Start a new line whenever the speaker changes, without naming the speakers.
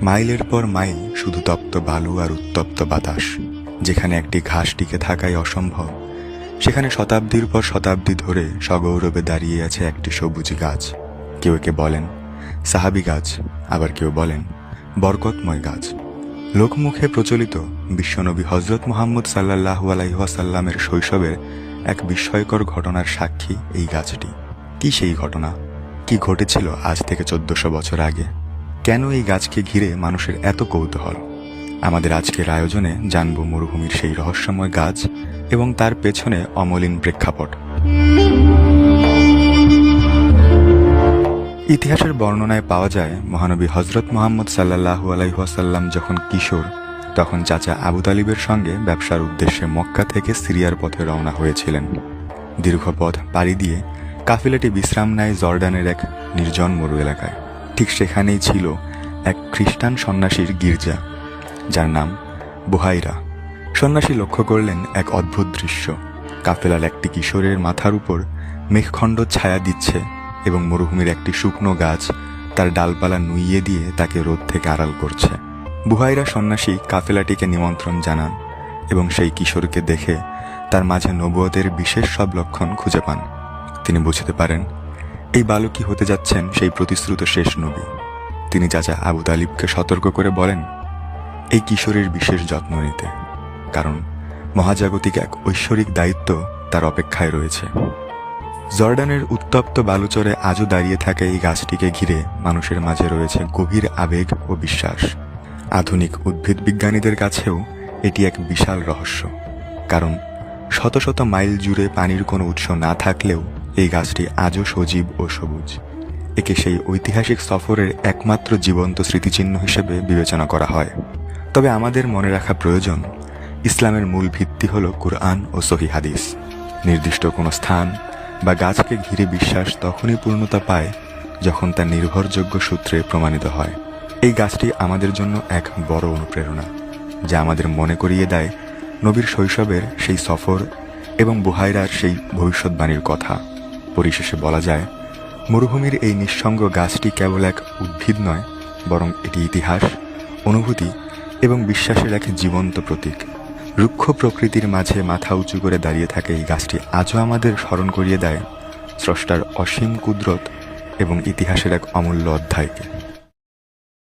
মাইলের পর মাইল শুধু তপ্ত বালু আর উত্তপ্ত বাতাস। যেখানে একটি ঘাস টিকে থাকাই অসম্ভব, সেখানে শতাব্দীর পর শতাব্দী ধরে সগৌরবে দাঁড়িয়ে আছে একটি সবুজ গাছ। কেউ একে বলেন সাহাবী গাছ, আবার কেউ বলেন বরকতময় গাছ। লোকমুখে প্রচলিত বিশ্বনবী হজরত মুহাম্মদ সাল্লাল্লাহু আলাইহি ওয়াসাল্লামের শৈশবের এক বিস্ময়কর ঘটনার সাক্ষী এই গাছটি। কি সেই ঘটনা? কি ঘটেছিল আজ থেকে 1400 বছর আগে? কেন এই গাছকে ঘিরে মানুষের এত কৌতূহল? আমাদের আজকের আয়োজনে জানব মরুভূমির সেই রহস্যময় গাছ এবং তার পেছনে অমলিন প্রেক্ষাপট। ইতিহাসের বর্ণনায় পাওয়া যায়, মহানবী হজরত মুহাম্মদ সাল্লাল্লাহু আলাইহি ওয়াসাল্লাম যখন কিশোর, তখন চাচা আবু তালিবের সঙ্গে ব্যবসার উদ্দেশ্যে মক্কা থেকে সিরিয়ার পথে রওনা হয়েছিলেন। দীর্ঘ পথ পাড়ি দিয়ে কাফিলাটি বিশ্রাম নেয় জর্ডানের এক নির্জন মরু এলাকায়। ঠিক সেখানেই ছিল এক খ্রিস্টান সন্ন্যাসীর গির্জা, যার নাম বুহাইরা। সন্ন্যাসী লক্ষ্য করলেন এক অদ্ভুত দৃশ্য। কাফেলার একটি কিশোরের মাথার উপর মেঘখণ্ড ছায়া দিচ্ছে এবং মরুভূমির একটি শুকনো গাছ তার ডালপালা নুইয়ে দিয়ে তাকে রোদ থেকে আড়াল করছে। বুহাইরা সন্ন্যাসী কাফেলাটিকে নিমন্ত্রণ জানান এবং সেই কিশোরকে দেখে তার মাঝে নবুয়তের বিশেষ সব লক্ষণ খুঁজে পান। তিনি বুঝতে পারেন এই বালকই হতে যাচ্ছেন সেই প্রতিশ্রুত শেষ নবী। তিনি চাচা আবু তালিবকে সতর্ক করে বলেন এই কিশোরের বিশেষ যত্ন নিতে, কারণ মহাজাগতিক এক ঐশ্বরিক দায়িত্ব তার অপেক্ষায় রয়েছে। জর্ডানের উত্তপ্ত বালুচরে আজও দাঁড়িয়ে থাকা এই গাছটিকে ঘিরে মানুষের মাঝে রয়েছে গভীর আবেগ ও বিশ্বাস। আধুনিক উদ্ভিদ বিজ্ঞানীদের কাছেও এটি এক বিশাল রহস্য, কারণ শত শত মাইল জুড়ে পানির কোনো উৎস না থাকলেও এই গাছটি আজও সজীব ও সবুজ। একে সেই ঐতিহাসিক সফরের একমাত্র জীবন্ত স্মৃতিচিহ্ন হিসেবে বিবেচনা করা হয়। তবে আমাদের মনে রাখা প্রয়োজন, ইসলামের মূল ভিত্তি হল কুরআন ও সহিহ হাদিস। নির্দিষ্ট কোনো স্থান বা গাছকে ঘিরে বিশ্বাস তখনই পূর্ণতা পায় যখন তা নির্ভরযোগ্য সূত্রে প্রমাণিত হয়। এই গাছটি আমাদের জন্য এক বড় অনুপ্রেরণা, যা আমাদের মনে করিয়ে দেয় নবীর শৈশবের সেই সফর এবং বুহাইরার সেই ভবিষ্যৎবাণীর কথা। পরিশেষে বলা যায়, মরুভূমির এই নিঃসঙ্গ গাছটি কেবল এক উদ্ভিদ নয়, বরং এটি ইতিহাস, অনুভূতি এবং বিশ্বাসের এক জীবন্ত প্রতীক। রুক্ষ প্রকৃতির মাঝে মাথা উঁচু করে দাঁড়িয়ে থাকে এই গাছটি আজও আমাদের স্মরণ করিয়ে দেয় স্রষ্টার অসীম কুদরত এবং ইতিহাসের এক অমূল্য অধ্যায়কে।